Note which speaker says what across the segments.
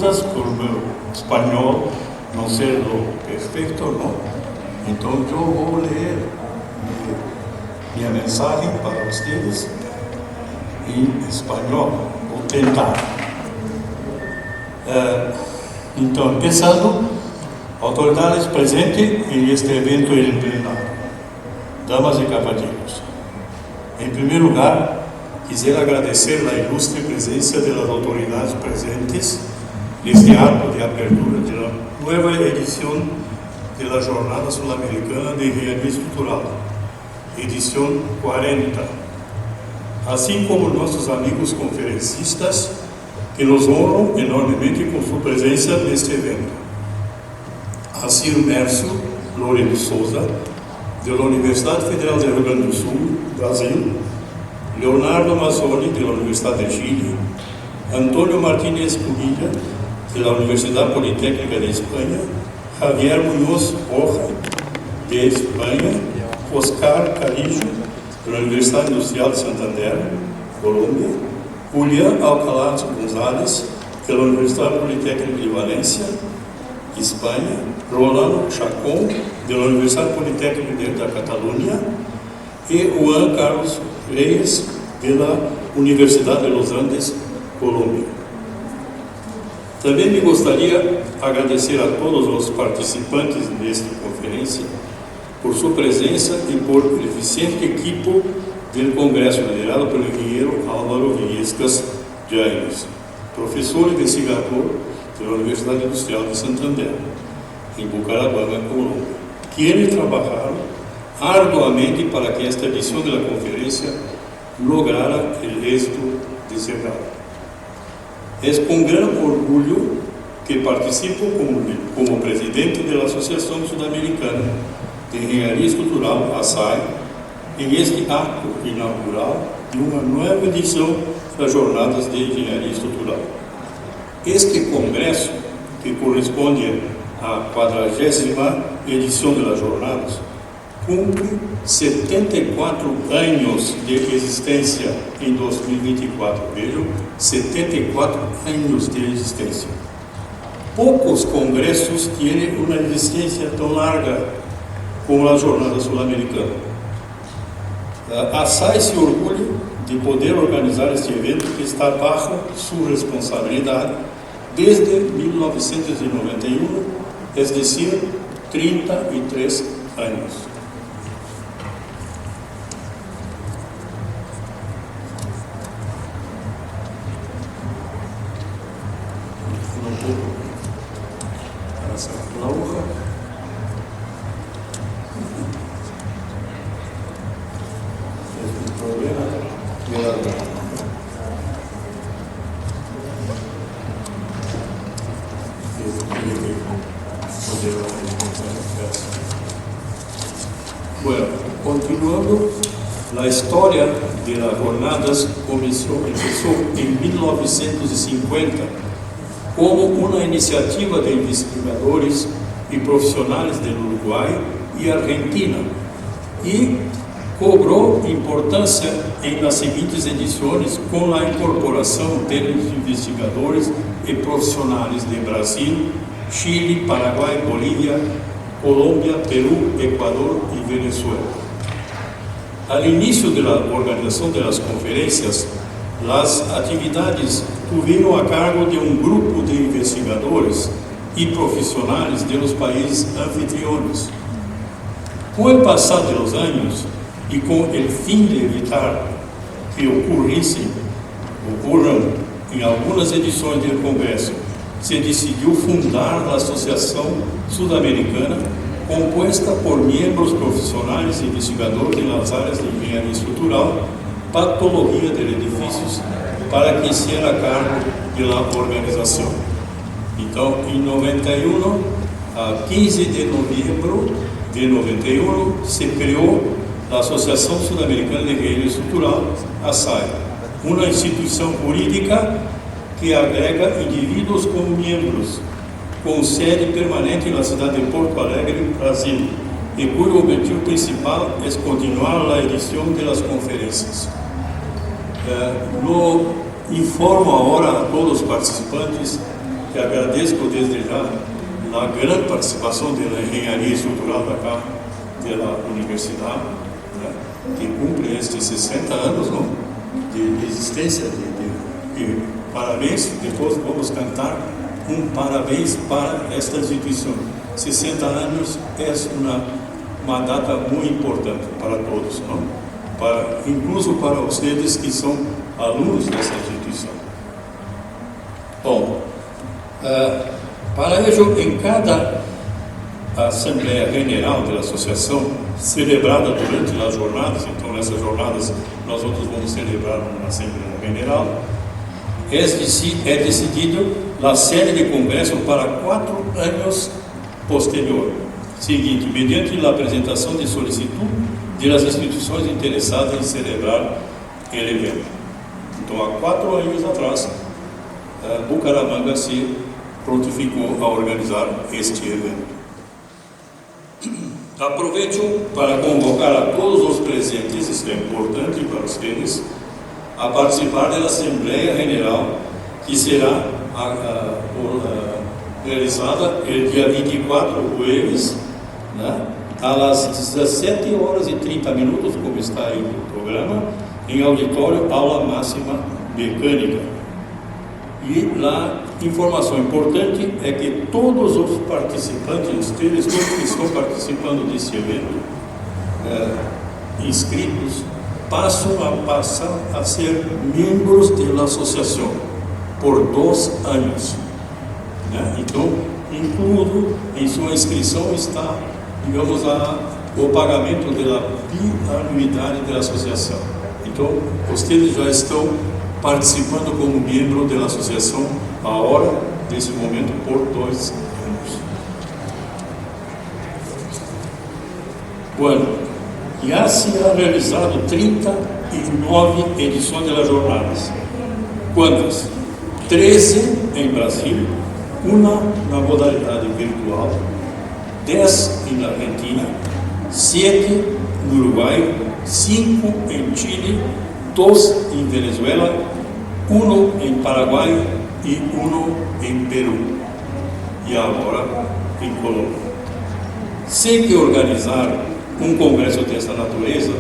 Speaker 1: disculpas por meu espanhol não ser perfeito, não? Então eu vou ler minha mensagem para vocês em espanhol. Vou tentar. Então, pensando, autoridades presentes em este evento em plenário, damas e cavalheiros, em primeiro lugar, quisiera agradecer a ilustre presença das autoridades presentes neste ato de abertura da nova edição da Jornada Sul-Americana de Engenharia Estrutural, edição 40, assim como nossos amigos conferencistas que nos honram enormemente com sua presença neste evento. Acir Mércio Loureiro Souza, da Universidade Federal do Rio Grande do Sul, Brasil; Leonardo Mazzoni, da Universidade de Chile; Antônio Martínez Cunilla, da Universidade Politécnica de Espanha; Javier Muñoz Borja, de Espanha; Oscar Carillo, da Universidade Industrial de Santander, Colômbia; Julián Alcalá González, da Universidade Politécnica de Valência, Espanha; Rolando Chacón, da Universidade Politécnica da Catalunha; e Juan Carlos Reyes, da Universidade de Los Andes, Colômbia. Também me gostaria de agradecer a todos os participantes desta conferência por sua presença e por eficiente equipo do Congresso, liderado pelo engenheiro Álvaro Villescas Jaimes, professor e investigador da Universidade Industrial de Santander, em Bucaramanga, Colômbia, que eles trabalharam arduamente para que esta edição da conferência lograra o êxito desejado. É com grande orgulho que participo como presidente da Associação Sul-Americana de Engenharia Estrutural, ASAE, em este ato inaugural de uma nova edição das Jornadas de Engenharia Estrutural. Este congresso, que corresponde à 40ª edição das Jornadas, cumpre 74 anos de existência em 2024. Vejam, 74 anos de existência. Poucos congressos têm uma existência tão larga como a Jornada Sul-Americana. A ASAE se orgulha de poder organizar este evento que está bajo sua responsabilidade desde 1991, é decir, 33 anos. Bueno, continuando, a história das jornadas começou em 1950 como uma iniciativa de investigadores e profissionais do Uruguai e Argentina e cobrou importância em nas seguintes edições com a incorporação de investigadores e profissionais de Brasil, Chile, Paraguai, Bolívia, Colômbia, Peru, Equador e Venezuela. Al início da organização das conferências, as atividades tiveram a cargo de um grupo de investigadores e profissionais de los países anfitriones. Com o passar dos anos e com o fim de evitar que ocorram em algumas edições do Congresso, se decidiu fundar a Associação Sul-Americana, composta por membros profissionais e investigadores nas áreas de engenharia estrutural, patologia de edifícios, para que se era a cargo da organização. Então, em 91, a 15 de novembro de 91, se criou a Associação Sul-Americana de Engenharia Estrutural, ASAE, uma instituição jurídica que agrega indivíduos como membros, com sede permanente na cidade de Porto Alegre, Brasil, e cujo objetivo principal é continuar a edição das conferências. Informo agora a todos os participantes que agradezco desde já a grande participação da engenharia estrutural da cá, da universidade, né, que cumpre estes 60 anos, não, de existência. E parabéns, depois vamos cantar um parabéns para esta instituição. 60 anos é uma data muito importante para todos, não? Incluso para vocês que são alunos dessa instituição. Bom, para isso, em cada Assembleia General da Associação, celebrada durante as jornadas, então nessas jornadas nós outros vamos celebrar uma Assembleia General, é decidido a série de congresso para 4 anos posterior. Seguinte, mediante a apresentação de solicitude das instituições interessadas em celebrar o evento. Então, há 4 anos atrás, Bucaramanga se prontificou a organizar este evento. Aproveito para convocar a todos os presentes, isso é importante para vocês, a participar da Assembleia General, que será realizada no dia 24, jueves, né, às 17h30, como está aí no programa, em auditório Aula Máxima Mecânica. E a informação importante é que todos os participantes, todos que estão participando desse evento, inscritos, passam a ser membros da associação por 2 anos. Né? Então, incluído em sua inscrição está, digamos, o pagamento da bianuidade da associação. Então, vocês já estão participando como membro da associação agora, nesse momento, por 2 anos. Bueno, já se ha realizado 39 edições das jornadas. Quantas? 13 em Brasil, uma na modalidade virtual, 10 na Argentina, 7 no Uruguai, 5 em Chile, 2 em Venezuela, 1 em Paraguai e 1 em Peru. E agora em Colômbia. Sei que organizar um congresso dessa natureza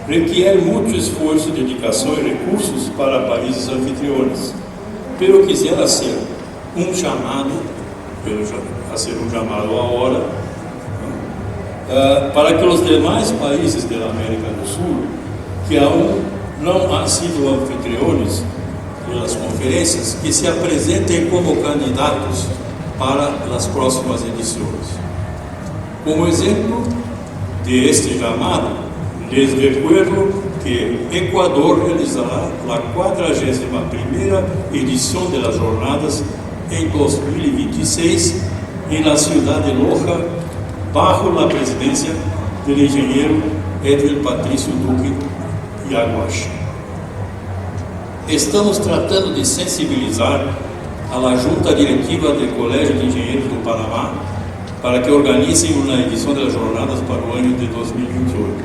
Speaker 1: requer muito esforço, dedicação e recursos para países anfitriões. Pero quisera ser um chamado, agora, para que os demais países da América do Sul, que aún não han sido anfitriões das conferências, que se apresentem como candidatos para as próximas edições. Como exemplo de este chamado, les recuerdo que Equador realizará a 41ª edição das jornadas em 2026 na cidade de Loja, bajo a presidência do engenheiro Edwin Patrício Duque Yaguachi. Estamos tratando de sensibilizar a junta diretiva do Colégio de Engenheiros do Panamá para que organizem uma edição das jornadas para o ano de 2028.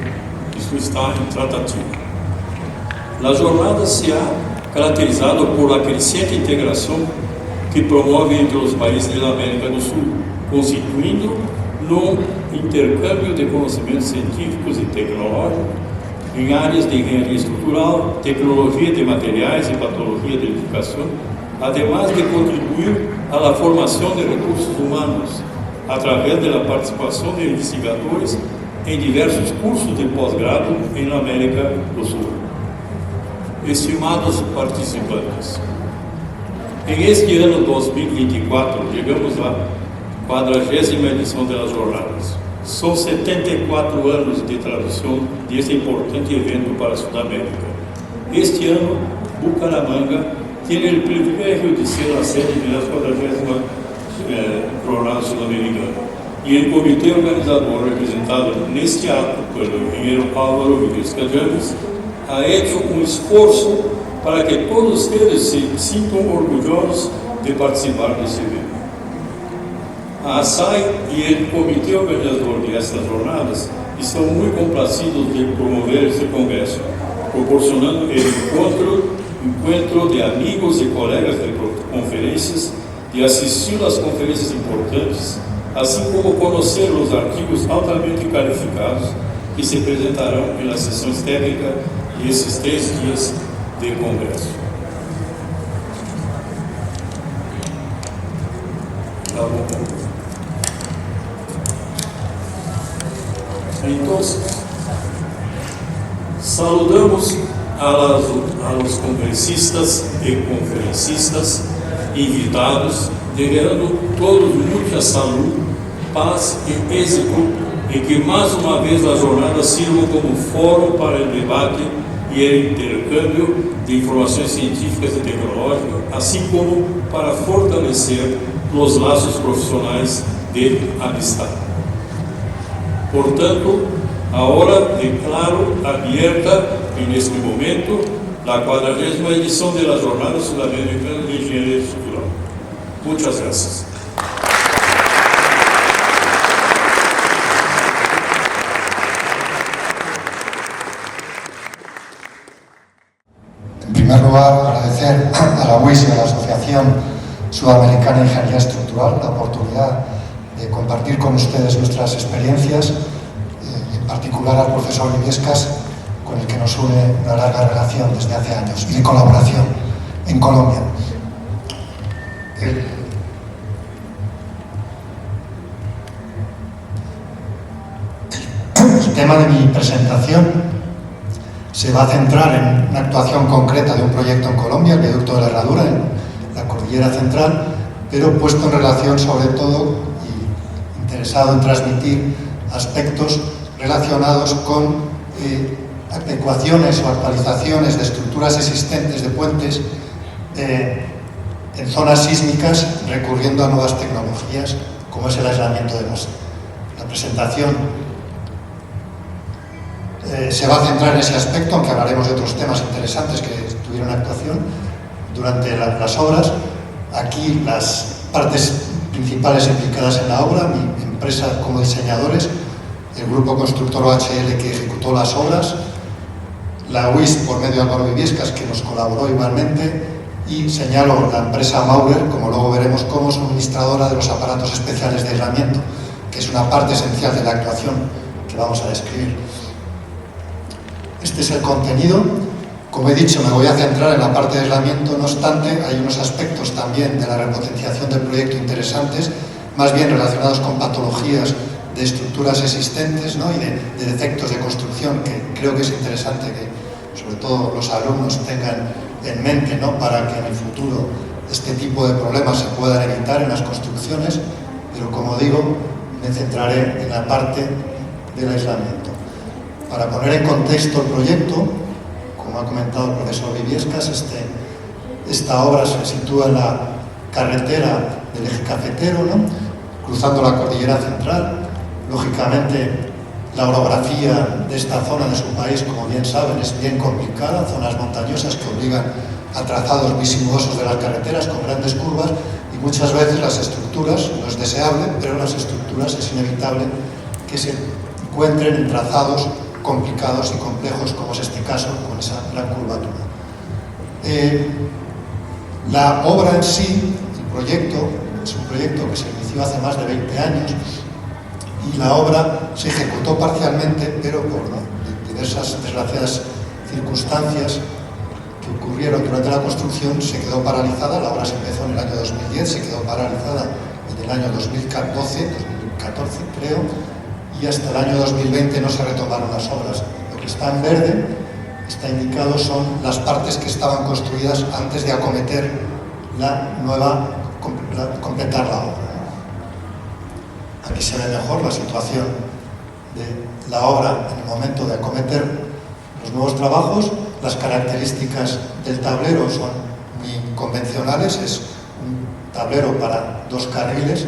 Speaker 1: Isso está em tratativa. A jornada se ha caracterizado por a crescente integração que promove entre os países da América do Sul, constituindo no intercâmbio de conhecimentos científicos e tecnológicos em áreas de engenharia estrutural, tecnologia de materiais e patologia de edificação, además de contribuir à formação de recursos humanos através da participação de investigadores em diversos cursos de pós-grado na América do Sul. Estimados participantes, em este ano 2024, chegamos à 40ª edição das jornadas. São 74 anos de tradição deste importante evento para a Sudamérica. Este ano, Bucaramanga tem o privilégio de ser a sede das 40ª jornada sul-americana. E o comitê organizador, representado neste ato pelo engenheiro Álvaro Vilisca James, ha hecho um esforço para que todos eles se sintam orgulhosos de participar desse evento. A ASAI e o comitê organizador de estas jornadas estão muito complacidos de promover este congresso, proporcionando o encontro de amigos e colegas de conferências de assistir às conferências importantes, assim como conhecer os artigos altamente qualificados que se apresentarão nas sessões técnicas desses 3 dias de congresso. Então, saludamos a los congressistas e conferencistas invitados, desejando todos muita saúde, paz e êxito, e que mais uma vez a jornada sirva como fórum para o debate e o intercâmbio de informações científicas e tecnológicas, assim como para fortalecer os laços profissionais de amistad. Portanto, agora declaro abierta neste momento a 40ª edição da Jornada Sudamericana de Engenharia Estrutural. Muitas graças.
Speaker 2: En primer lugar, agradecer a la UIS y a la Asociación Sudamericana de Ingeniería Estructural la oportunidad de compartir con ustedes nuestras experiencias, en particular al profesor Viviescas, con el que nos une una larga relación desde hace años y de colaboración en Colombia. El tema de mi presentación se va a centrar en una actuación concreta de un proyecto en Colombia, el viaducto de la Herradura, en la Cordillera Central, pero puesto en relación sobre todo y interesado en transmitir aspectos relacionados con adecuaciones o actualizaciones de estructuras existentes de puentes en zonas sísmicas, recurriendo a nuevas tecnologías como es el aislamiento de masa. La presentación se va a centrar en ese aspecto, aunque hablaremos de otros temas interesantes que tuvieron actuación durante las obras. Aquí las partes principales implicadas en la obra, mi empresa como diseñadores, el grupo constructor OHL que ejecutó las obras, la UIS por medio de Álvaro Viviescas, que nos colaboró igualmente, y señalo la empresa Maurer, como luego veremos, como suministradora de los aparatos especiales de aislamiento, que es una parte esencial de la actuación que vamos a describir. Este es el contenido. Como he dicho, me voy a centrar en la parte de aislamiento, no obstante, hay unos aspectos también de la repotenciación del proyecto interesantes, más bien relacionados con patologías de estructuras existentes, ¿no? Y de defectos de construcción, que creo que es interesante que sobre todo los alumnos tengan en mente, ¿no? Para que en el futuro este tipo de problemas se puedan evitar en las construcciones, pero como digo, me centraré en la parte del aislamiento. Para poner en contexto el proyecto, como ha comentado el profesor Viviescas, esta obra se sitúa en la carretera del eje cafetero, ¿no? Cruzando la Cordillera Central. Lógicamente, la orografía de esta zona de su país, como bien saben, es bien complicada, zonas montañosas que obligan a trazados muy sinuosos de las carreteras con grandes curvas, y muchas veces las estructuras, no es deseable, pero las estructuras es inevitable que se encuentren en trazados complicados y complejos, como es este caso, con esa gran curvatura. La obra en sí, el proyecto, es un proyecto que se inició hace más de 20 años, y la obra se ejecutó parcialmente, pero por diversas desgraciadas circunstancias que ocurrieron durante la construcción, se quedó paralizada. La obra se empezó en el año 2010, se quedó paralizada en el año 2014 creo, y hasta el año 2020 no se retomaron las obras. Lo que está en verde, está indicado, son las partes que estaban construidas antes de acometer completar la obra. Aquí se ve mejor la situación de la obra en el momento de acometer los nuevos trabajos. Las características del tablero son muy convencionales, es un tablero para 2 carriles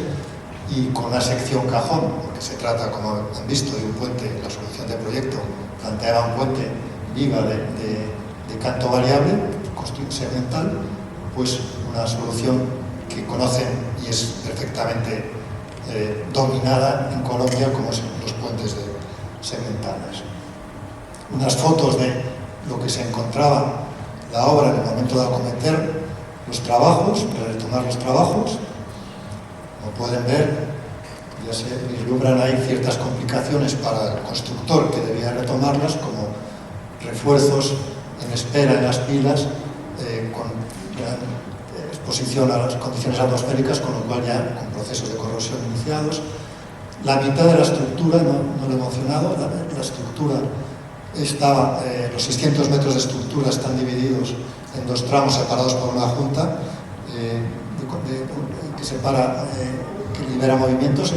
Speaker 2: y con una sección cajón, porque se trata, como han visto, de un puente. La solución de proyecto planteaba un puente viga de canto variable, construcción segmental, pues una solución que conocen y es perfectamente dominada en Colombia, como son los puentes segmentales. Unas fotos de lo que se encontraba la obra en el momento de acometer. los trabajos, para retomar los trabajos. Como pueden ver, ya se vislumbran ahí ciertas complicaciones para el constructor que debía retomarlas, como refuerzos en espera en las pilas, con exposición a las condiciones atmosféricas, con lo cual ya con procesos de corrosión iniciados. La mitad de la estructura, no lo he mencionado, la estructura estaba, los 600 metros de estructura están divididos en dos tramos separados por una junta que separa, que libera movimientos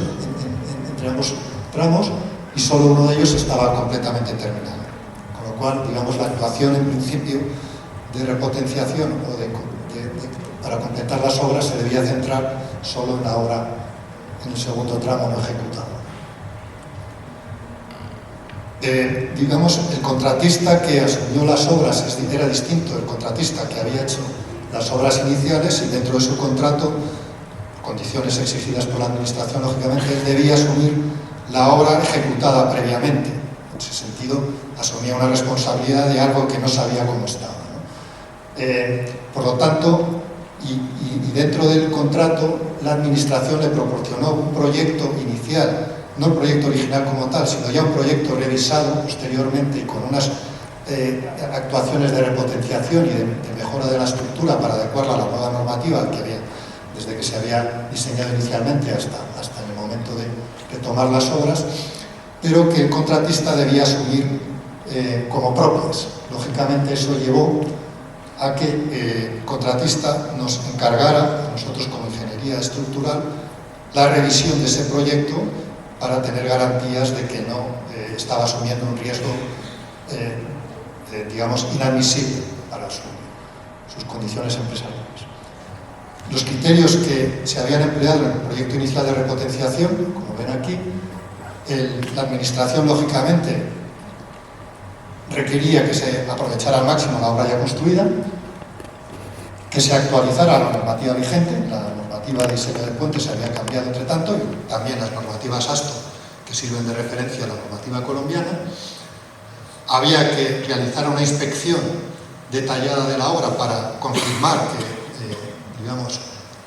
Speaker 2: entre ambos tramos, y solo uno de ellos estaba completamente terminado. Con lo cual, digamos, la actuación en principio de repotenciación o para completar las obras se debía centrar solo en la obra, en el segundo tramo no ejecutado. Digamos, el contratista que asumió las obras era distinto del contratista que había hecho las obras iniciales, y dentro de su contrato, condiciones exigidas por la administración, lógicamente, él debía asumir la obra ejecutada previamente. En ese sentido, asumía una responsabilidad de algo que no sabía cómo estaba, ¿no? Por lo tanto, y dentro del contrato, la administración le proporcionó un proyecto inicial, no el proyecto original como tal, sino ya un proyecto revisado posteriormente y con unas actuaciones de repotenciación y de mejora de la estructura para adecuarla a la nueva normativa que había, desde que se había diseñado inicialmente hasta en el momento de retomar las obras, pero que el contratista debía asumir como propias. Lógicamente, eso llevó a que el contratista nos encargara, a nosotros como ingeniería estructural, la revisión de ese proyecto para tener garantías de que no estaba asumiendo un riesgo, digamos, inadmisible para sus condiciones empresariales. Los criterios que se habían empleado en el proyecto inicial de repotenciación, como ven aquí, la administración, lógicamente, requería que se aprovechara al máximo la obra ya construida, que se actualizara la normativa vigente. La normativa de diseño de puentes se había cambiado entre tanto, y también las normativas ASTO, que sirven de referencia a la normativa colombiana. Había que realizar una inspección detallada de la obra para confirmar que, digamos,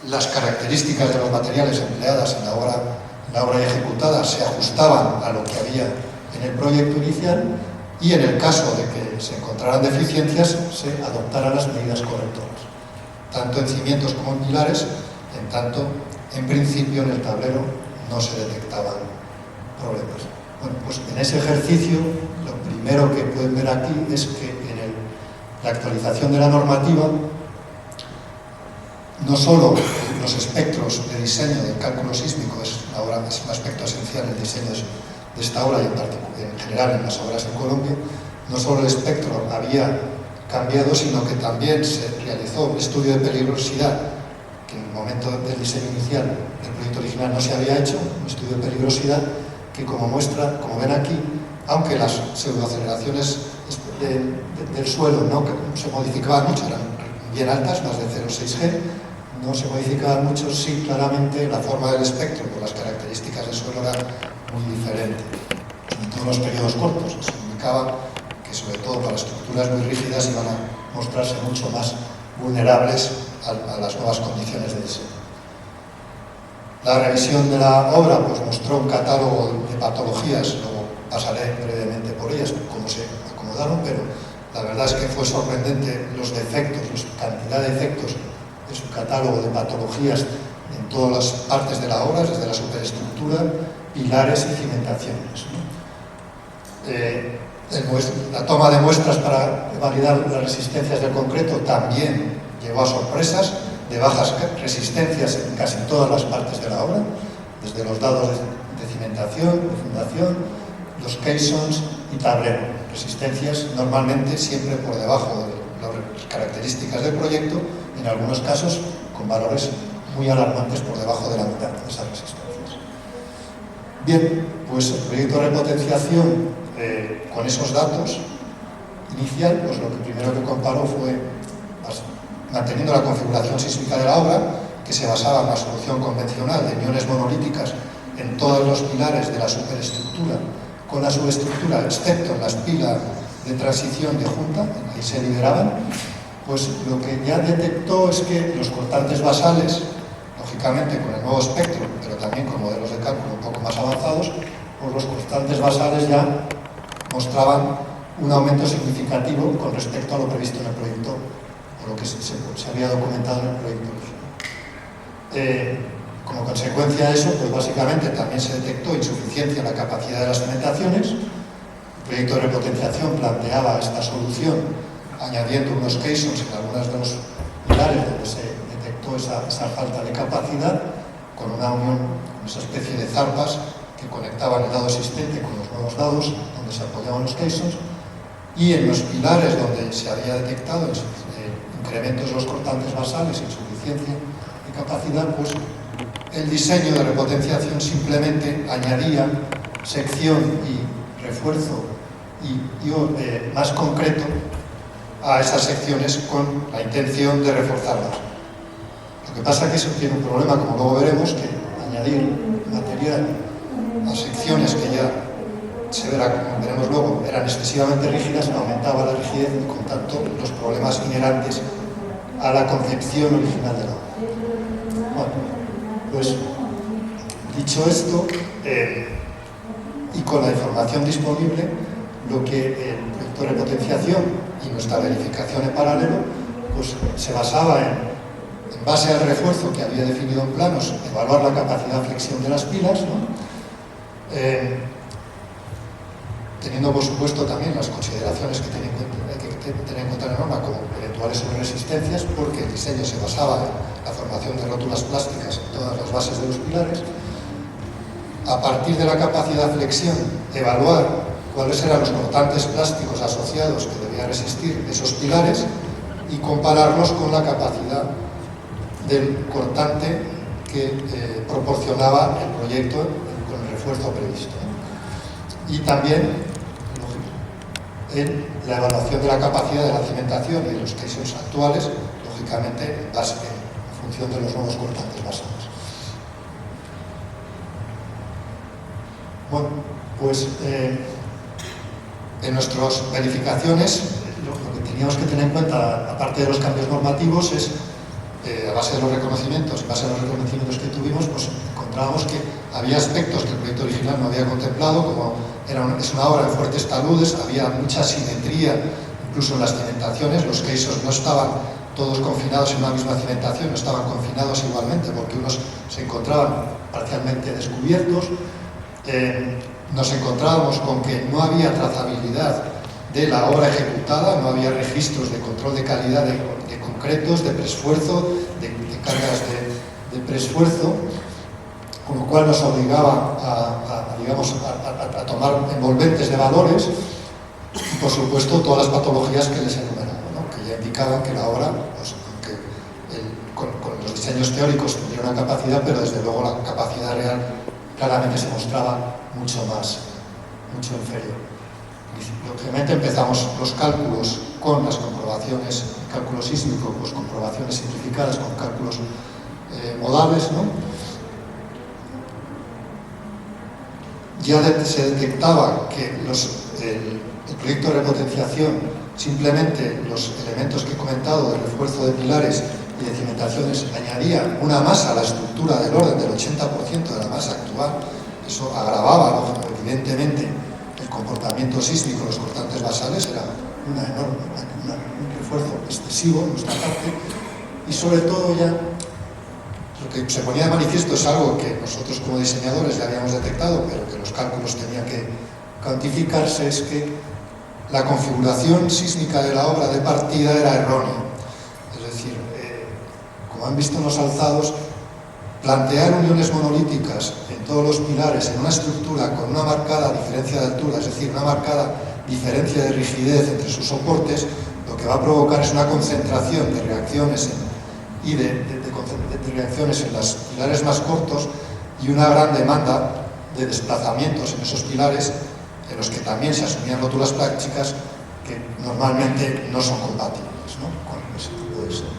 Speaker 2: las características de los materiales empleadas en la obra ejecutada se ajustaban a lo que había en el proyecto inicial, y en el caso de que se encontraran deficiencias, se adoptaran las medidas correctoras, tanto en cimientos como en pilares, en tanto, en principio, en el tablero no se detectaban problemas. Bueno, pues en ese ejercicio, lo primero que pueden ver aquí es que en la actualización de la normativa, no solo los espectros de diseño del cálculo sísmico es un aspecto esencial en el diseño de esta obra y en general en las obras en Colombia, no solo el espectro había cambiado, sino que también se realizó un estudio de peligrosidad que en el momento del diseño inicial del proyecto original no se había hecho, un estudio de peligrosidad que, como muestra, como ven aquí, aunque las pseudoaceleraciones del suelo no se modificaban mucho, eran bien altas, más de 0,6 G, no se modificaban mucho, sí, claramente la forma del espectro por las características del suelo era muy diferente, sobre todo en los periodos cortos. Eso indicaba que, sobre todo para estructuras muy rígidas, iban a mostrarse mucho más vulnerables a las nuevas condiciones de diseño. La revisión de la obra pues mostró un catálogo de patologías, luego pasaré brevemente por ellas, cómo se acomodaron, pero la verdad es que fue sorprendente los defectos, la cantidad de defectos de su catálogo de patologías en todas las partes de la obra, desde la superestructura, pilares y cimentaciones, ¿no? La toma de muestras para validar las resistencias del concreto también llevó a sorpresas de bajas resistencias en casi todas las partes de la obra, desde los dados de cimentación, de fundación, los caissons y tablero. Resistencias normalmente siempre por debajo de las características del proyecto, en algunos casos con valores muy alarmantes por debajo de la mitad de esas resistencias. Bien, pues el proyecto de repotenciación con esos datos inicial, pues lo que primero que comparó fue manteniendo la configuración sísmica de la obra, que se basaba en la solución convencional de uniones monolíticas en todos los pilares de la superestructura, con la subestructura, excepto en las pilas de transición de junta, ahí se liberaban, pues lo que ya detectó es que los cortantes basales, lógicamente con el nuevo espectro, pero también con modelos de cálculo un poco más avanzados, pues los cortantes basales ya mostraban un aumento significativo con respecto a lo previsto en el proyecto, o lo que se había documentado en el proyecto original. Como consecuencia de eso, pues básicamente también se detectó insuficiencia en la capacidad de las cimentaciones. El proyecto de repotenciación planteaba esta solución añadiendo unos caissons en algunos de los pilares donde se detectó esa falta de capacidad, con una unión, con esa especie de zarpas que conectaban el dado existente con los nuevos dados donde se apoyaban los caissons, y en los pilares donde se había detectado incrementos de los cortantes basales, insuficiencia de capacidad, pues el diseño de repotenciación simplemente añadía sección y refuerzo y más concreto a esas secciones con la intención de reforzarlas. Lo que pasa es que eso tiene un problema, como luego veremos, que añadir material a secciones que ya se verá, como veremos luego, eran excesivamente rígidas, aumentaba la rigidez y con tanto los problemas inherentes a la concepción original de la obra. Bueno, pues dicho esto, y con la información disponible, lo que el proyecto de repotenciación y nuestra verificación en paralelo, pues se basaba en base al refuerzo que había definido en planos, evaluar la capacidad de flexión de las pilas, ¿no? Teniendo por supuesto también las consideraciones que tiene que tener en cuenta la norma como eventuales sobreresistencias, porque el diseño se basaba en la formación de rótulas plásticas en todas las bases de los pilares. A partir de la capacidad de flexión, evaluar cuáles eran los cortantes plásticos asociados que debían resistir esos pilares y compararlos con la capacidad del cortante que proporcionaba el proyecto con el refuerzo previsto. Y también en la evaluación de la capacidad de la cimentación y de los caissons actuales, lógicamente en función de los nuevos cortantes basados. Bueno, pues en nuestras verificaciones lo que teníamos que tener en cuenta, aparte de los cambios normativos, es a base de los reconocimientos, que tuvimos, pues encontrábamos que había aspectos que el proyecto original no había contemplado, como es una obra en fuertes taludes, había mucha simetría, incluso en las cimentaciones, los caissons no estaban todos confinados en una misma cimentación, no estaban confinados igualmente, porque unos se encontraban parcialmente descubiertos. Nos encontrábamos con que no había trazabilidad de la obra ejecutada, no había registros de control de calidad de concretos, de preesfuerzo, de cargas de preesfuerzo, con lo cual nos obligaba a tomar envolventes de valores y, por supuesto, todas las patologías que les enumeraba, ¿no? Que ya indicaban que la obra, pues, con los diseños teóricos tendría una capacidad, pero desde luego la capacidad real claramente se mostraba mucho inferior. Lógicamente empezamos los cálculos con las comprobaciones, cálculo sísmico, pues comprobaciones simplificadas con cálculos modales, ¿no? Ya se detectaba que el proyecto de repotenciación, simplemente los elementos que he comentado de refuerzo de pilares y de cimentaciones, añadía una masa a la estructura del orden del 80% de la masa actual. Eso agravaba, evidentemente, el comportamiento sísmico de los cortantes basales, era un refuerzo excesivo en nuestra parte, y sobre todo ya lo que se ponía de manifiesto es algo que nosotros como diseñadores ya habíamos detectado, pero que los cálculos tenían que cuantificarse, es que la configuración sísmica de la obra de partida era errónea. Es decir, como han visto en los alzados, plantear uniones monolíticas en todos los pilares en una estructura con una marcada diferencia de altura, es decir, una marcada diferencia de rigidez entre sus soportes, lo que va a provocar es una concentración de reacciones de reacciones en los pilares más cortos y una gran demanda de desplazamientos en esos pilares en los que también se asumían rótulas plásticas que normalmente no son compatibles, ¿no?, con ese tipo de diseños.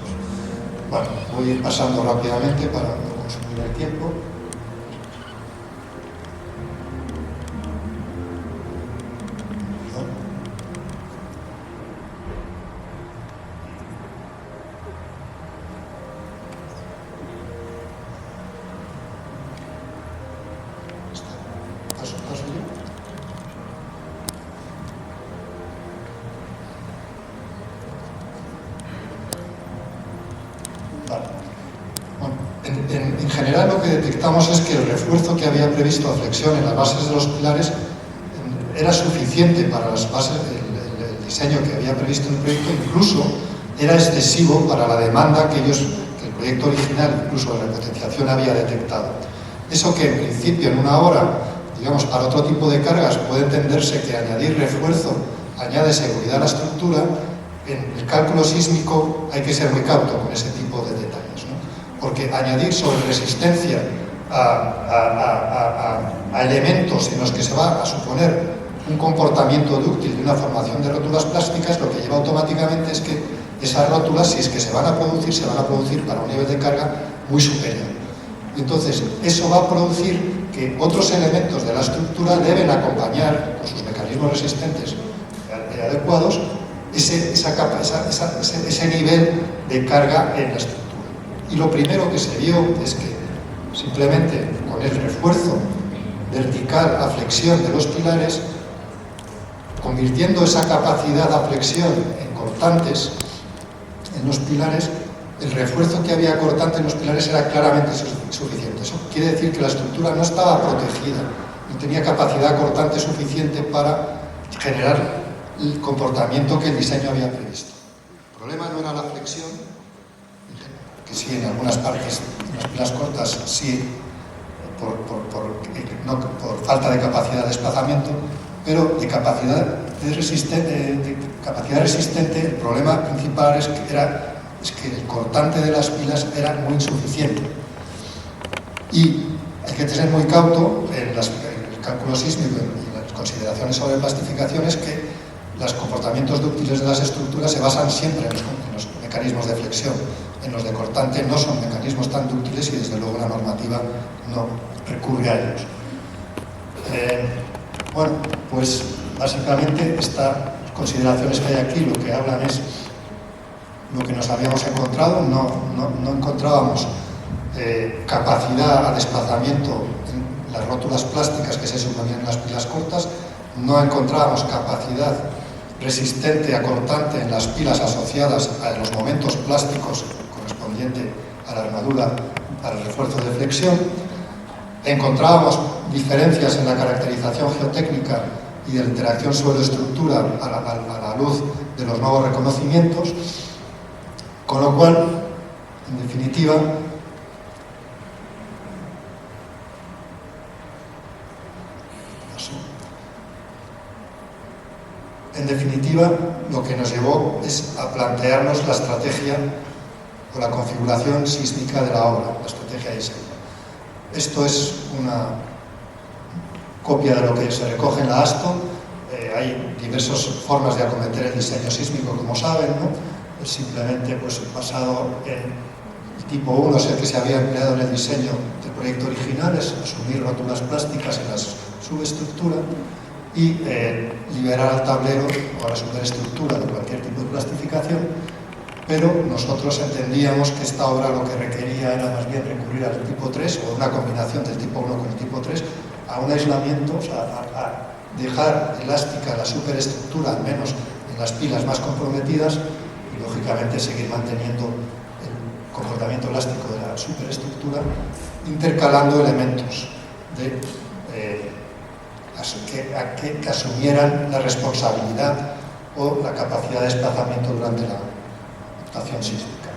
Speaker 2: Bueno, voy a ir pasando rápidamente para no consumir el tiempo. En general lo que detectamos es que el refuerzo que había previsto a flexión en las bases de los pilares era suficiente para las bases, el diseño que había previsto en el proyecto, incluso era excesivo para la demanda que el proyecto original, incluso de repotenciación, había detectado. Eso que en principio en una hora, digamos, para otro tipo de cargas puede entenderse que añadir refuerzo añade seguridad a la estructura, en el cálculo sísmico hay que ser muy cauto con ese tipo de detalles, ¿no? Porque añadir sobre resistencia a elementos en los que se va a suponer un comportamiento dúctil de una formación de rótulas plásticas, lo que lleva automáticamente es que esas rótulas, si es que se van a producir para un nivel de carga muy superior. Entonces, eso va a producir que otros elementos de la estructura deben acompañar con sus mecanismos resistentes adecuados ese nivel de carga en la estructura. Y lo primero que se vio es que simplemente con el refuerzo vertical a flexión de los pilares, convirtiendo esa capacidad a flexión en cortantes en los pilares, el refuerzo que había cortante en los pilares era claramente suficiente. Eso quiere decir que la estructura no estaba protegida, no tenía capacidad cortante suficiente para generar el comportamiento que el diseño había previsto. El problema no era la flexión, que sí, en algunas partes, en las pilas cortas, sí, por falta de capacidad de desplazamiento, pero de capacidad resistente, el problema principal es que el cortante de las pilas era muy insuficiente. Y hay que tener muy cauto en el cálculo sísmico y las consideraciones sobre plastificaciones que los comportamientos dúctiles de las estructuras se basan siempre en los mecanismos de flexión. En los de cortante no son mecanismos tan dúctiles y desde luego la normativa no recurre a ellos. Bueno, pues básicamente estas consideraciones que hay aquí lo que hablan es lo que nos habíamos encontrado, no encontrábamos capacidad a desplazamiento en las rótulas plásticas que se suponían en las pilas cortas, no encontrábamos capacidad resistente a cortante en las pilas asociadas a los momentos plásticos correspondiente a la armadura para el refuerzo de flexión, encontrábamos diferencias en la caracterización geotécnica y de la interacción suelo-estructura a la luz de los nuevos reconocimientos, con lo cual, en definitiva, lo que nos llevó es a plantearnos la estrategia o la configuración sísmica de la obra, la estrategia de diseño. Esto es una copia de lo que se recoge en la ASTO. Hay diversas formas de acometer el diseño sísmico, como saben, ¿no? Es simplemente basado en el tipo 1, es el que se había empleado en el diseño del proyecto original, es asumir rótulas plásticas en la subestructura y liberar al tablero o a la superestructura de cualquier tipo de plastificación, pero nosotros entendíamos que esta obra lo que requería era más bien recurrir al tipo 3 o una combinación del tipo 1 con el tipo 3, a un aislamiento, o sea, a dejar elástica la superestructura, al menos en las pilas más comprometidas, y lógicamente seguir manteniendo el comportamiento elástico de la superestructura, intercalando elementos que asumieran la responsabilidad o la capacidad de desplazamiento durante la actuación sísmica.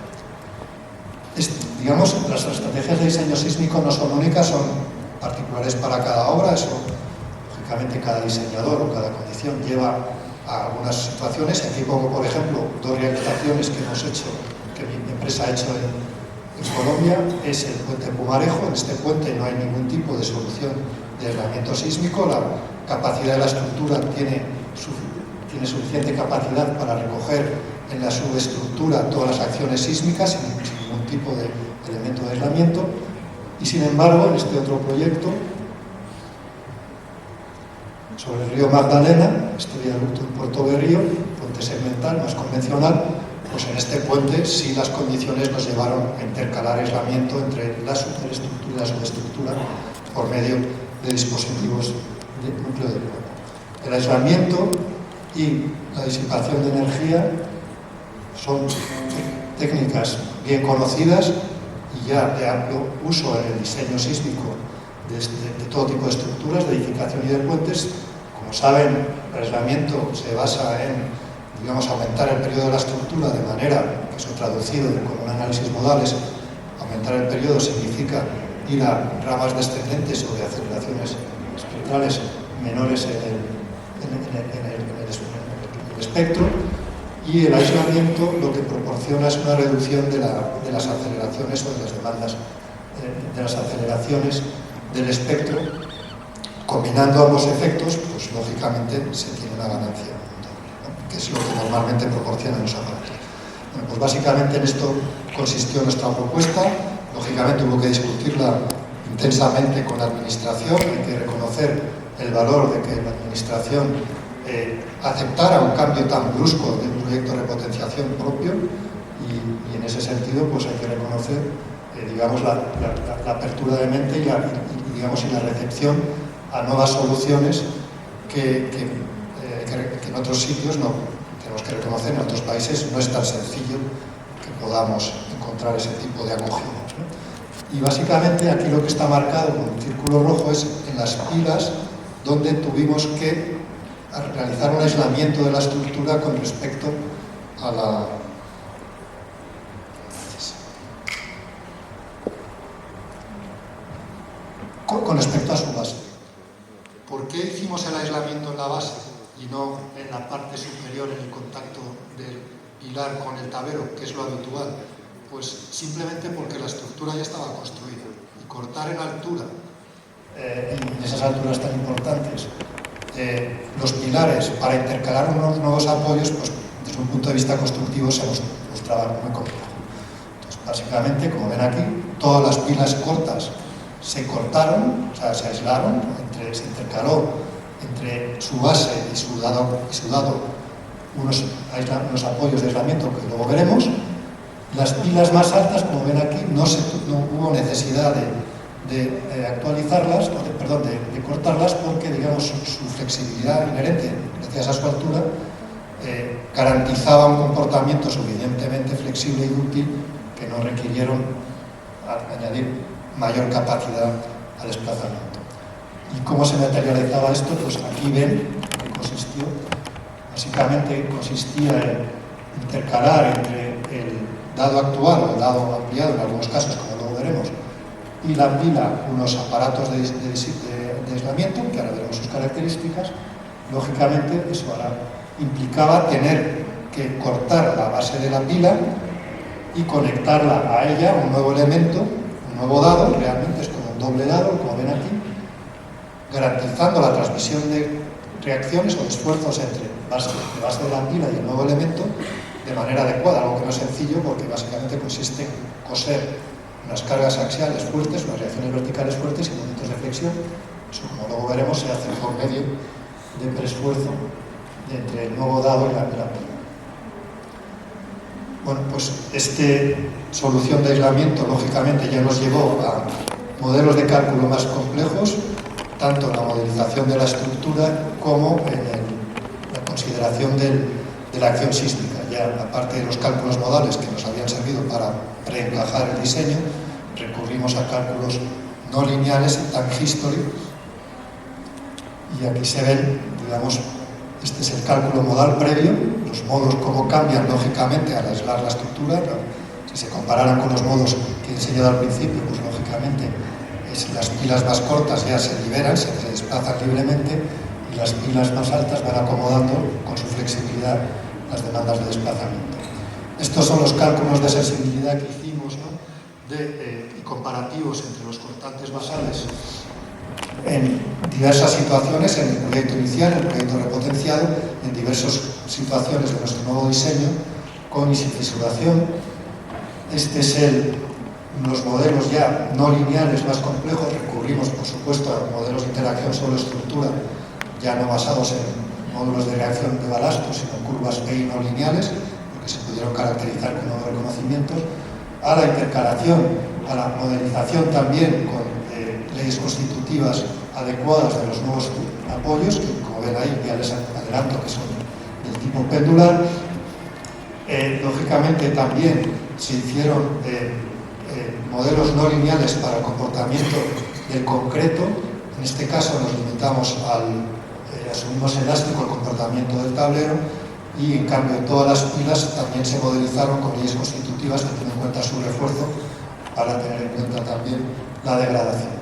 Speaker 2: Digamos, las estrategias de diseño sísmico no son únicas, son particulares para cada obra. Eso, lógicamente, cada diseñador o cada condición lleva a algunas situaciones. Aquí pongo, por ejemplo, dos realizaciones que hemos hecho, que mi empresa ha hecho en Colombia. Es el puente Pumarejo. En este puente no hay ningún tipo de solución de aislamiento sísmico. La capacidad de la estructura tiene suficiente capacidad para recoger en la subestructura todas las acciones sísmicas sin ningún tipo de elemento de aislamiento. Y sin embargo, en este otro proyecto, sobre el río Magdalena, este viaducto en Puerto Berrío, puente segmental más convencional, pues en este puente sí las condiciones nos llevaron a intercalar aislamiento entre la superestructura y la subestructura por medio de dispositivos de núcleo de puente. El aislamiento y la disipación de energía son técnicas bien conocidas y ya de amplio uso en el diseño sísmico de todo tipo de estructuras, de edificación y de puentes. Como saben, el aislamiento se basa en, digamos, aumentar el periodo de la estructura de manera que eso traducido con un análisis modales. Aumentar el periodo significa ir a ramas descendentes o de aceleraciones espectrales menores en el espectro, y el aislamiento lo que proporciona es una reducción de las aceleraciones o de las demandas de las aceleraciones del espectro. Combinando ambos efectos, pues lógicamente se tiene una ganancia, ¿no?, que es lo que normalmente proporcionan los aparatos. Bueno, pues básicamente en esto consistió nuestra propuesta. Lógicamente hubo que discutirla intensamente con la Administración. Hay que reconocer el valor de que la Administración aceptara un cambio tan brusco de un proyecto de repotenciación propio, y en ese sentido pues hay que reconocer digamos, la apertura de mente y la recepción a nuevas soluciones que en otros sitios no, tenemos que reconocer, en otros países no es tan sencillo que podamos encontrar ese tipo de acogida, ¿no? Y básicamente aquí lo que está marcado con un círculo rojo es en las pilas, donde tuvimos que realizar un aislamiento de la estructura con respecto a la... con respecto a su base. ¿Por qué hicimos el aislamiento en la base y no en la parte superior, en el contacto del pilar con el tabero, que es lo habitual? Pues simplemente porque la estructura ya estaba construida, y cortar en altura, en esas alturas tan importantes, los pilares para intercalar unos nuevos apoyos, pues desde un punto de vista constructivo se mostraba muy complejo. Entonces, básicamente, como ven aquí, todas las pilas cortas se cortaron, o sea, se aislaron, se intercaló entre su base y su dado unos apoyos de aislamiento que luego veremos. Las pilas más altas, como ven aquí, no hubo necesidad de actualizarlas, de cortarlas, porque, digamos, su flexibilidad inherente, gracias a su altura, garantizaba un comportamiento suficientemente flexible y útil que no requirieron añadir mayor capacidad al desplazamiento. ¿Y cómo se materializaba esto? Pues aquí ven que consistió. Básicamente consistía en intercalar entre el dado actual o el dado ampliado, en algunos casos, como luego veremos, y la pila, unos aparatos de aislamiento, que ahora veremos sus características. Lógicamente, eso ahora implicaba tener que cortar la base de la pila y conectarla a ella, un nuevo elemento, un nuevo dado, realmente es como un doble dado, como ven aquí, garantizando la transmisión de reacciones o de esfuerzos entre base de la pila y el nuevo elemento de manera adecuada, algo que no es sencillo, porque básicamente consiste en coser unas cargas axiales fuertes, unas reacciones verticales fuertes y momentos de flexión. Eso, como luego veremos, se hace por medio de preesfuerzo entre el nuevo dado y la pila. Bueno, pues esta solución de aislamiento, lógicamente, ya nos llevó a modelos de cálculo más complejos, tanto en la modelización de la estructura como en la consideración de la acción sísmica. Ya, aparte de los cálculos modales que nos habían servido para preencajar el diseño, recurrimos a cálculos no lineales en time history, y aquí se ven, digamos, este es el cálculo modal previo, los modos cómo cambian lógicamente al aislar la estructura. Si se compararan con los modos que he enseñado al principio, pues lógicamente las pilas más cortas ya se liberan, se desplazan libremente, y las pilas más altas van acomodando con su flexibilidad las demandas de desplazamiento. Estos son los cálculos de sensibilidad que hicimos, ¿no?, y comparativos entre los cortantes basales en diversas situaciones, en el proyecto inicial, en el proyecto repotenciado, en diversas situaciones de nuestro nuevo diseño, con fisuración. Este es los modelos ya no lineales más complejos. Recurrimos, por supuesto, a modelos de interacción sobre estructura, ya no basados en módulos de reacción de balasto, sino en curvas PI no lineales, porque se pudieron caracterizar con nuevos reconocimientos, a la intercalación, a la modelización también con leyes constitutivas adecuadas de los nuevos apoyos, que, como ven ahí, ya les adelanto que son del tipo pendular. Lógicamente también se hicieron modelos no lineales para el comportamiento del concreto. En este caso nos limitamos asumimos elástico el comportamiento del tablero, y en cambio todas las pilas también se modelizaron con leyes constitutivas que tienen en cuenta su refuerzo para tener en cuenta también la degradación.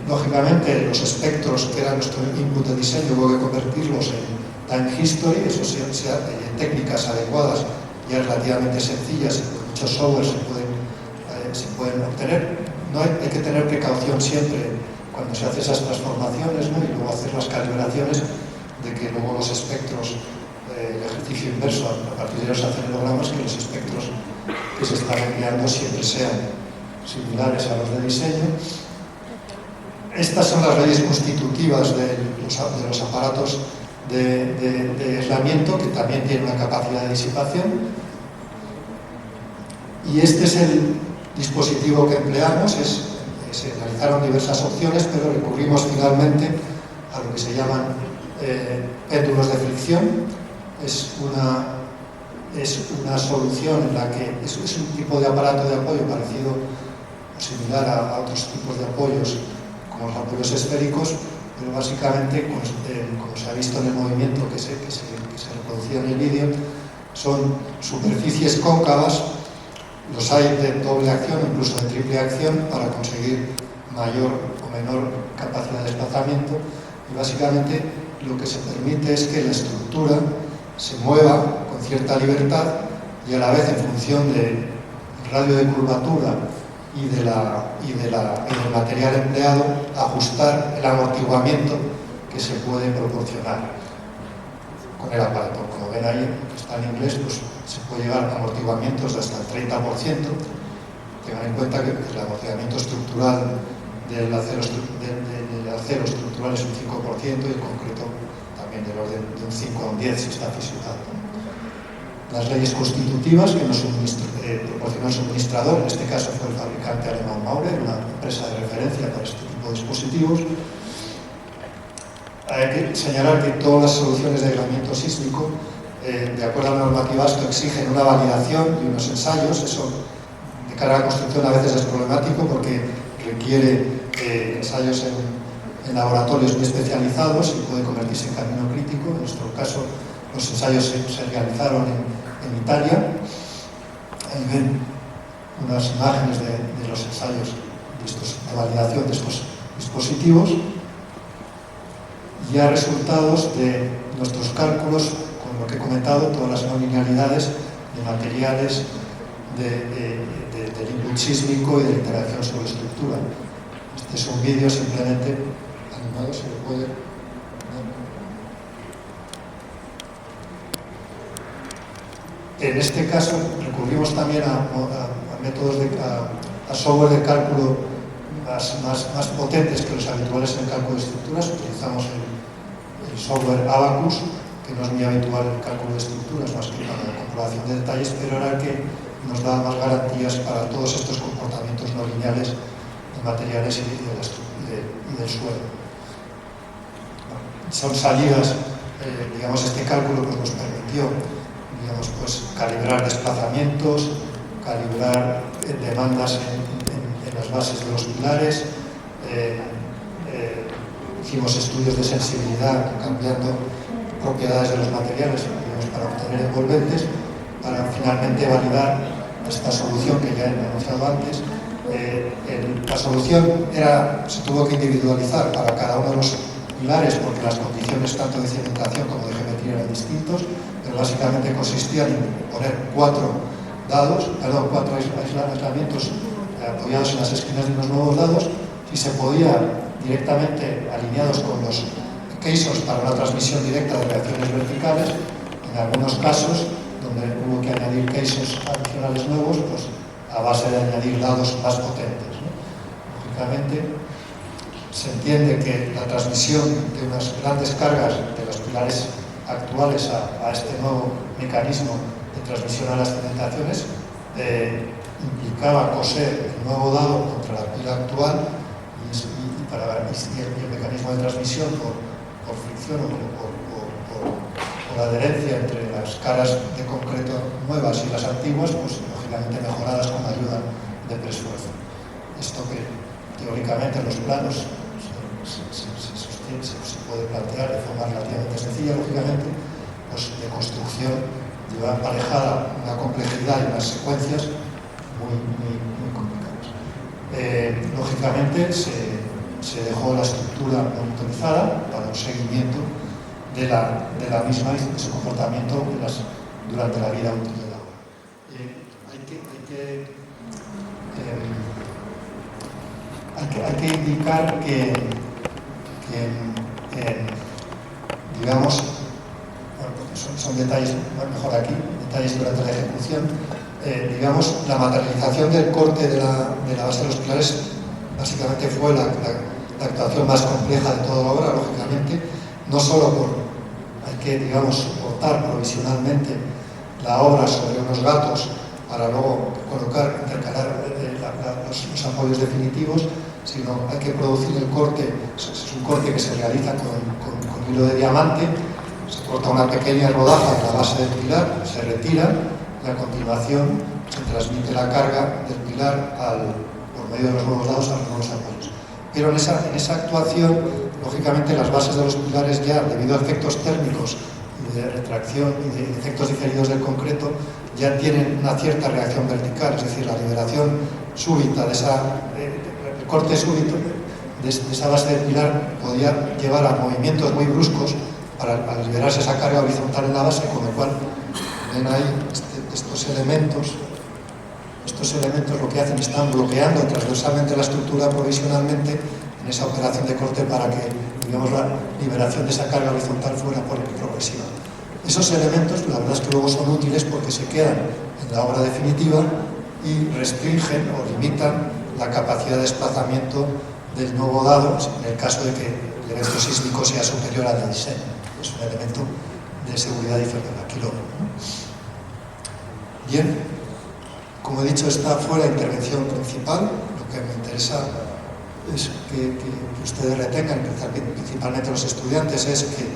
Speaker 2: Lógicamente los espectros que eran nuestro input de diseño hubo que convertirlos en time history, eso sí, en técnicas adecuadas y relativamente sencillas y con muchos software se pueden obtener. No hay que tener precaución siempre cuando se hacen esas transformaciones, ¿no? Y luego hacer las calibraciones de que luego los espectros, el ejercicio inverso a partir de los acelerogramas, que los espectros que se están empleando siempre sean similares a los de diseño. Estas son las leyes constitutivas de los aparatos de aislamiento, que también tienen una capacidad de disipación. Y este es el dispositivo que empleamos. Se analizaron diversas opciones, pero recurrimos finalmente a lo que se llaman péndulos de fricción. Es una solución en la que es un tipo de aparato de apoyo parecido o similar a otros tipos de apoyos, como los apoyos esféricos, pero básicamente, como se ha visto en el movimiento que se reproducía en el vídeo, son superficies cóncavas. Los hay de doble acción, incluso de triple acción, para conseguir mayor o menor capacidad de desplazamiento, y básicamente lo que se permite es que la estructura se mueva con cierta libertad y a la vez, en función del radio de curvatura y del material empleado, ajustar el amortiguamiento que se puede proporcionar con el aparato. Como ven ahí, que está en inglés, pues se puede llegar a amortiguamientos de hasta el 30%. Tengan en cuenta que el amortiguamiento estructural del acero estructural es un 5% y el concreto también del orden de un 5 a un 10 si está fisurado. Las leyes constitutivas que nos proporcionó el suministrador, en este caso fue el fabricante alemán Maurer, una empresa de referencia para este tipo de dispositivos. Hay que señalar que todas las soluciones de aislamiento sísmico, de acuerdo a la normativa ASTO, exigen una validación y unos ensayos. Eso de cara a la construcción a veces es problemático porque requiere ensayos en laboratorios muy especializados y puede convertirse en camino crítico. En nuestro caso, los ensayos se realizaron en Italia. Ahí ven unas imágenes de los ensayos de validación de estos dispositivos. Ya resultados de nuestros cálculos, con lo que he comentado, todas las no linealidades de materiales, del input sísmico y de la interacción sobre estructura. Este es un vídeo simplemente animado, se lo puede... En este caso recurrimos también a métodos a software de cálculo más potentes que los habituales en el cálculo de estructuras. Utilizamos el software Abacus, que no es muy habitual en el cálculo de estructuras, más que para la comprobación de detalles, pero era el que nos da más garantías para todos estos comportamientos no lineales de materiales y del suelo. Bueno, son salidas, digamos, este cálculo pues, nos permitió, digamos, pues, calibrar desplazamientos, calibrar demandas en las bases de los pilares. Hicimos estudios de sensibilidad cambiando propiedades de los materiales, digamos, para obtener envolventes, para finalmente validar esta solución que ya he anunciado antes. La solución se tuvo que individualizar para cada uno de los pilares porque las condiciones tanto de cimentación como de geometría eran distintos, pero básicamente consistía en poner cuatro aislamientos apoyados en las esquinas de unos nuevos dados, y se podía directamente alineados con los casos para una transmisión directa de reacciones verticales. En algunos casos, donde hubo que añadir casos adicionales nuevos, pues a base de añadir dados más potentes, ¿no? Lógicamente, se entiende que la transmisión de unas grandes cargas de los pilares actuales a este nuevo mecanismo de transmisión a las cimentaciones implicaba coser el nuevo dado contra la pila actual y el mecanismo de transmisión por fricción o la adherencia entre las caras de concreto nuevas y las antiguas, pues lógicamente mejoradas con ayuda preesfuerzo. Esto que teóricamente en los planos se puede plantear de forma relativamente sencilla, lógicamente, pues de construcción lleva aparejada una complejidad y unas secuencias muy complicadas. Lógicamente se dejó la estructura monitorizada para un seguimiento de la misma y de su comportamiento durante la vida útil de la obra. Hay que indicar que digamos, bueno, son detalles, mejor aquí, detalles durante la ejecución, digamos, la materialización del corte de la base de los pilares básicamente fue la actuación más compleja de toda la obra, lógicamente, no solo hay que, digamos, soportar provisionalmente la obra sobre unos gatos para luego intercalar los apoyos definitivos, sino hay que producir el corte. Es un corte que se realiza con hilo de diamante, se corta una pequeña rodaja en la base del pilar, se retira y a continuación se transmite la carga del pilar por medio de los nuevos lados a los nuevos apoyos. Pero en esa actuación, lógicamente, las bases de los pilares ya, debido a efectos térmicos y de retracción y de efectos diferidos del concreto, ya tienen una cierta reacción vertical, es decir, la liberación súbita el corte súbito de esa base del pilar podía llevar a movimientos muy bruscos para liberarse esa carga horizontal en la base, con lo cual ven ahí estos elementos lo que hacen, están bloqueando transversalmente la estructura provisionalmente en esa operación de corte para que, digamos, la liberación de esa carga horizontal fuera progresiva. Esos elementos, la verdad es que luego son útiles porque se quedan en la obra definitiva y restringen o limitan la capacidad de desplazamiento del nuevo dado en el caso de que el evento sísmico sea superior al de diseño. Es un elemento de seguridad diferente. Aquí lo ven, ¿no? Bien, como he dicho, esta fue la intervención principal. Lo que me interesa es que ustedes retengan, principalmente los estudiantes, es que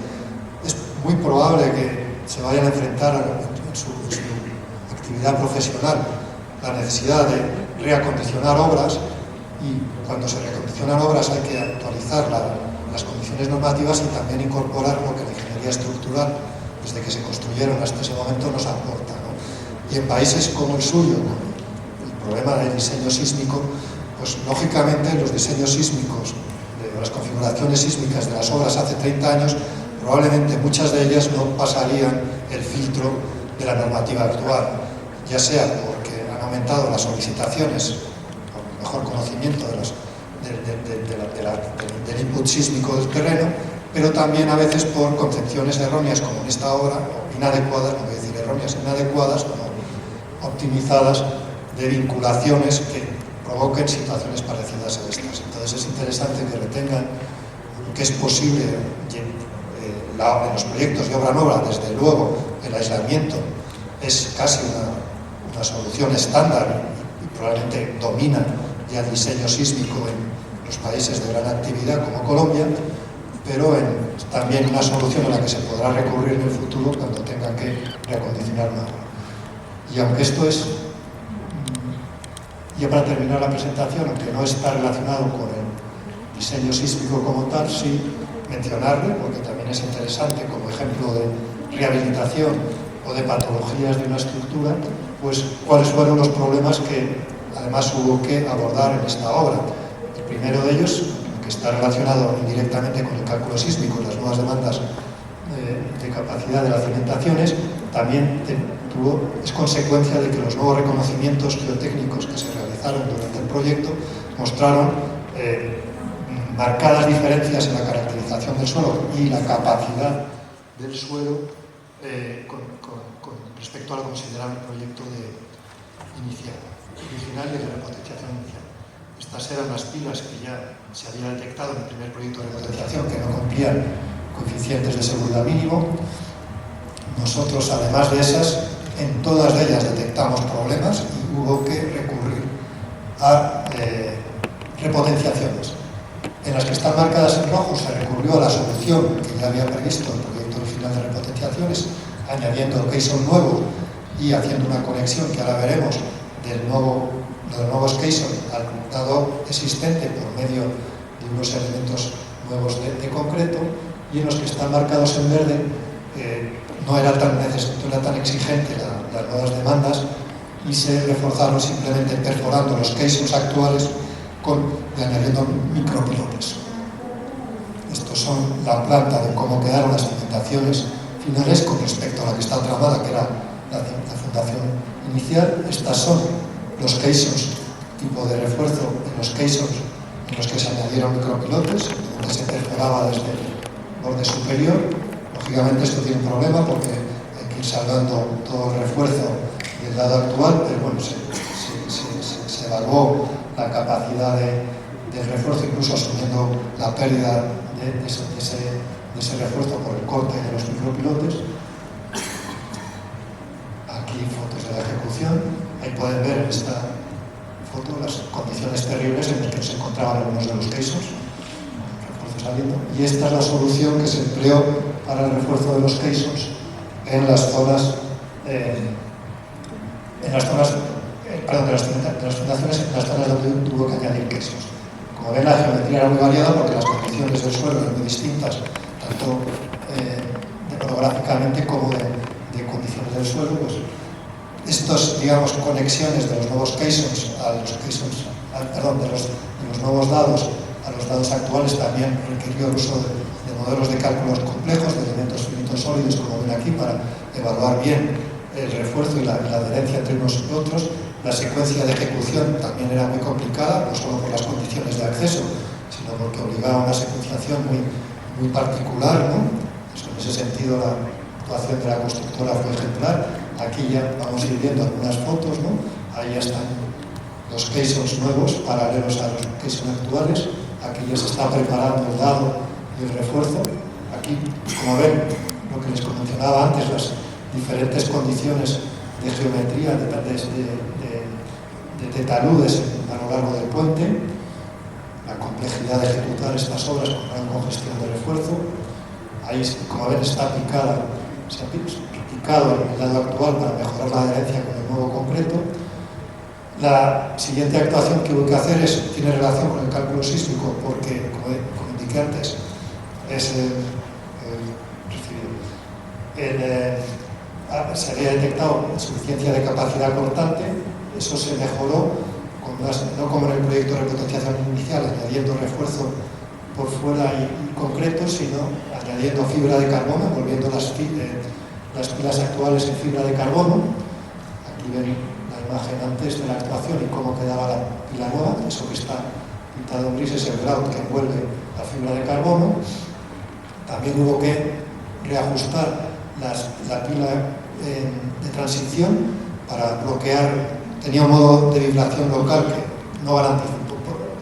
Speaker 2: es muy probable que se vayan a enfrentar en su actividad profesional la necesidad de reacondicionar obras, y cuando se reacondicionan obras hay que actualizar las condiciones normativas y también incorporar lo que la ingeniería estructural, desde que se construyeron hasta ese momento, nos aporta, ¿no? Y en países como el suyo, con el problema del diseño sísmico, pues lógicamente los diseños sísmicos, de las configuraciones sísmicas de las obras hace 30 años, probablemente muchas de ellas no pasarían el filtro de la normativa actual, ya sea porque han aumentado las solicitaciones por mejor conocimiento del input sísmico del terreno, pero también a veces por concepciones erróneas, como en esta obra, o inadecuadas, no voy a decir erróneas, inadecuadas, como optimizadas, de vinculaciones que provoquen situaciones parecidas a estas. Entonces es interesante que retengan que es posible en los proyectos de obra nueva, desde luego, el aislamiento es casi una solución estándar y probablemente domina ya el diseño sísmico en los países de gran actividad como Colombia, pero también una solución a la que se podrá recurrir en el futuro cuando tengan que reacondicionar una obra. Y aunque esto es, ya para terminar la presentación, aunque no está relacionado con el diseño sísmico como tal, sí mencionarle, porque también es interesante como ejemplo de rehabilitación o de patologías de una estructura, pues cuáles fueron los problemas que además hubo que abordar en esta obra. El primero de ellos, que está relacionado indirectamente con el cálculo sísmico y las nuevas demandas de capacidad de las cimentaciones, también es consecuencia de que los nuevos reconocimientos geotécnicos que se realizaron durante el proyecto mostraron marcadas diferencias en la caracterización del suelo y la capacidad del suelo con respecto a lo considerado el proyecto original y de repotenciación inicial. Estas eran las pilas que ya se había detectado en el primer proyecto de repotenciación, que no cumplían coeficientes de seguridad mínimo. Nosotros, además de esas, en todas ellas detectamos problemas y hubo que recurrir a repotenciaciones. En las que están marcadas en rojo se recurrió a la solución que ya había previsto el proyecto original de repotenciaciones, añadiendo el Keyson nuevo y haciendo una conexión que ahora veremos del nuevo los nuevos caissons al dado existente por medio de unos elementos nuevos de concreto, y en los que están marcados en verde no era tan exigente las nuevas demandas, y se reforzaron simplemente perforando los caissons actuales y añadiendo micropilotes. Estos son la planta de cómo quedaron las cimentaciones finales con respecto a la que está tramada, que era la fundación inicial. Estas son los caissons tipo de refuerzo en los caissons en los que se añadieron micropilotes, donde se perforaba desde el borde superior. Lógicamente esto tiene un problema porque hay que ir salvando todo el refuerzo del lado actual, pero bueno, se evaluó la capacidad del refuerzo, incluso asumiendo la pérdida de ese refuerzo por el corte de los micropilotes. Aquí fotos de la ejecución. Ahí pueden ver en esta foto las condiciones terribles en las que se encontraban algunos de los caissons, refuerzo saliendo. Y esta es la solución que se empleó para el refuerzo de los caissons en las zonas de las fundaciones, en las zonas donde tuvo que añadir caissons. Como ven, la geometría era muy variada porque las condiciones del suelo eran muy distintas, tanto topográficamente como de condiciones del suelo. Pues estos, digamos, conexiones de los nuevos caissons a los caissons, de los nuevos dados a los dados actuales también requirió el uso de modelos de cálculos complejos, de elementos finitos sólidos, como ven aquí, para evaluar bien el refuerzo y la adherencia entre unos y otros. La secuencia de ejecución también era muy complicada, no solo por las condiciones de acceso, sino porque obligaba a una secuenciación muy particular, ¿no? En ese sentido, la actuación de la constructora fue ejemplar. Aquí ya vamos a ir viendo algunas fotos, ¿no? Ahí ya están los caissons nuevos, paralelos a los caissons actuales. Aquí ya se está preparando el dado y el refuerzo. Aquí, como ven, lo que les mencionaba antes, las diferentes condiciones de geometría, de taludes a lo largo del puente, la complejidad de ejecutar estas obras con gran congestión de refuerzo. Ahí, como ven, está picado el lado actual para mejorar la adherencia con el nuevo concreto. La siguiente actuación que hubo que hacer tiene relación con el cálculo sísmico, porque, como indiqué antes, se había detectado insuficiencia de capacidad cortante. Eso se mejoró, no como en el proyecto de repotenciación inicial, añadiendo refuerzo por fuera y concreto, sino añadiendo fibra de carbono, volviendo las pilas actuales en fibra de carbono. Aquí ven la imagen antes de la actuación y cómo quedaba la pila nueva. Eso que está pintado en gris es el grout que envuelve la fibra de carbono. También hubo que reajustar la pila de transición para bloquear. Tenía un modo de vibración local que no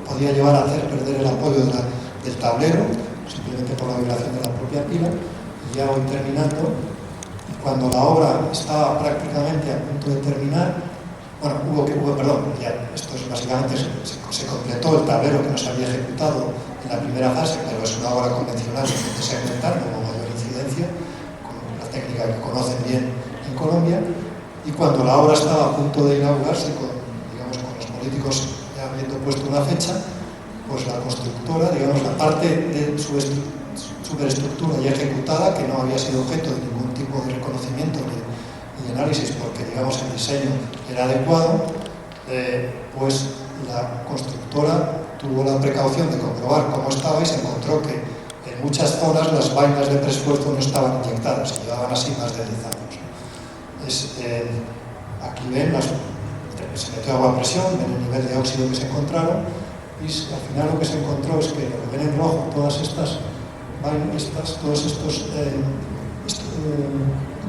Speaker 2: podía llevar a hacer perder el apoyo del tablero, simplemente por la vibración de la propia pila. Y ya voy terminando. Y cuando la obra estaba prácticamente a punto de terminar, esto es básicamente se completó el tablero que no se había ejecutado en la primera fase, pero es una obra convencional de segmentar, no con mayor incidencia, con la técnica que conocen bien en Colombia. Y cuando la obra estaba a punto de inaugurarse, con los políticos ya habiendo puesto una fecha, pues la constructora, la parte de su superestructura ya ejecutada, que no había sido objeto de ningún tipo de reconocimiento ni análisis, porque el diseño era adecuado, pues la constructora tuvo la precaución de comprobar cómo estaba y se encontró que en muchas zonas las vainas de preesfuerzo no estaban inyectadas, llevaban así más de 10 años. Aquí ven, se metió agua a presión, ven el nivel de óxido que se encontraron, y al final lo que se encontró es que lo que ven en rojo, todos estos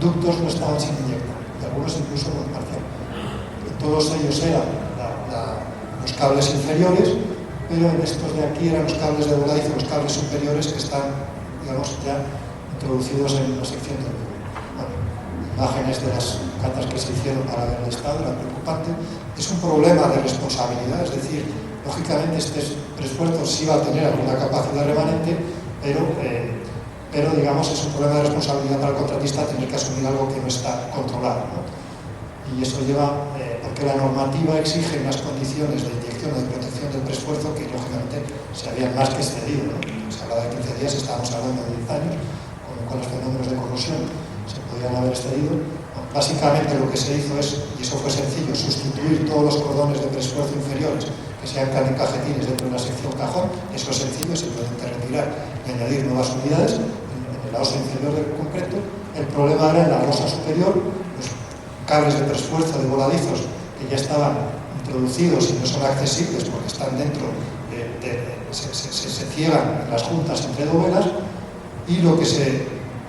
Speaker 2: ductos no estaban sin inyectar, y algunos incluso con parcial. Todos ellos eran los cables inferiores, pero en estos de aquí eran los cables de voladizo, los cables superiores que están, ya introducidos en la sección del muro. Imágenes de las catas que se hicieron para ver el estado, era preocupante. Es un problema de responsabilidad, es decir, lógicamente este preesfuerzo sí va a tener alguna capacidad remanente, pero es un problema de responsabilidad para el contratista tener que asumir algo que no está controlado, ¿no? y eso lleva, porque la normativa exige unas condiciones de inyección o de protección del preesfuerzo que lógicamente se habían más que excedido, ¿no? Se hablaba de 15 días, estábamos hablando de 10 años, con los fenómenos de corrosión se podían haber excedido. Bueno, básicamente lo que se hizo es, y eso fue sencillo, sustituir todos los cordones de preesfuerzo inferiores que sean cajetines dentro de la sección cajón. Eso es sencillo, simplemente retirar y añadir nuevas unidades en el oso inferior del concreto. El problema era en la losa superior, los cables de preesfuerzo de voladizos que ya estaban introducidos y no son accesibles porque están dentro se ciegan en las juntas entre dovelas, y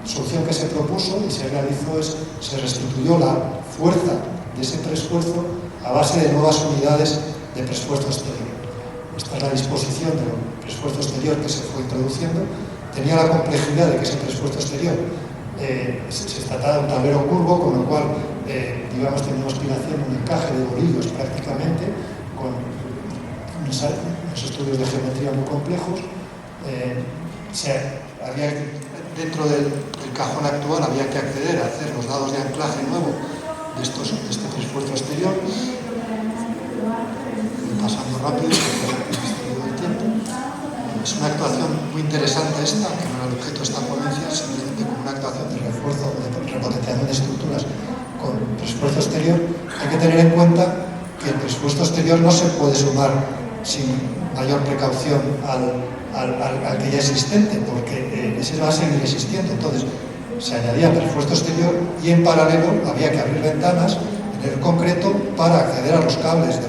Speaker 2: solución que se propuso y se realizó es, se restituyó la fuerza de ese preesfuerzo a base de nuevas unidades de preesfuerzo exterior. Esta es la disposición del preesfuerzo exterior que se fue introduciendo. Tenía la complejidad de que ese preesfuerzo exterior se trataba de un tablero curvo, con lo cual, digamos, teníamos que ir haciendo un encaje de bolillos prácticamente, con unos estudios de geometría muy complejos. Dentro del cajón actual había que acceder a hacer los dados de anclaje nuevo de este preesfuerzo exterior. Pasando rápido, el tiempo. Es una actuación muy interesante esta, que no era el objeto de esta ponencia, simplemente como una actuación de refuerzo, de repotenciación de estructuras con preesfuerzo exterior. Hay que tener en cuenta que el preesfuerzo exterior no se puede sumar sin mayor precaución al que ya existente, porque ese va a seguir existiendo. Entonces, se añadía preesfuerzo exterior y en paralelo había que abrir ventanas en el concreto para acceder a los cables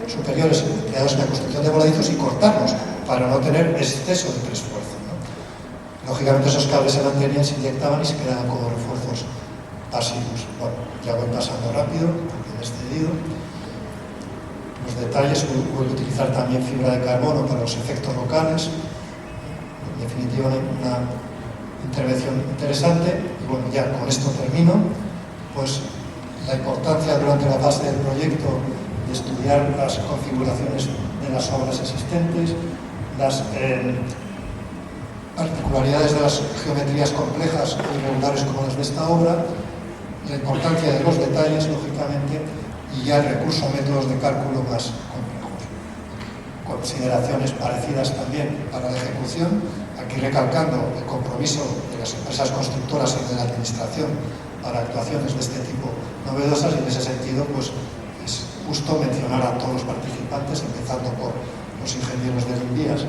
Speaker 2: superiores empleados en la construcción de voladizos y cortarlos para no tener exceso de preesfuerzo, ¿no? Lógicamente esos cables se mantenían, se inyectaban y se quedaban como refuerzos pasivos. Bueno, ya voy pasando rápido porque me he excedido. Los detalles, voy a utilizar también fibra de carbono para los efectos locales. En definitiva, una intervención interesante. Y bueno, ya con esto termino. Pues la importancia durante la fase del proyecto de estudiar las configuraciones de las obras existentes, las particularidades de las geometrías complejas o irregulares como las de esta obra, la importancia de los detalles, lógicamente, y ya el recurso a métodos de cálculo más complejos. Consideraciones parecidas también para la ejecución, aquí recalcando el compromiso de las empresas constructoras y de la administración para actuaciones de este tipo novedosas, y en ese sentido, pues, es justo mencionar a todos los participantes, empezando por los ingenieros de Invías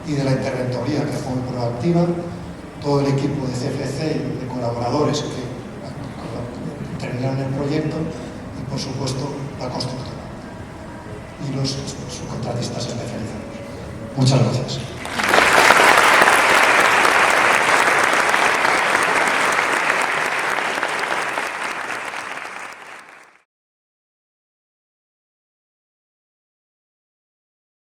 Speaker 2: y de la interventoría, que fue muy proactiva, todo el equipo de CFC y de colaboradores que terminaron el proyecto, y por supuesto la constructora y los subcontratistas especializados. Muchas gracias.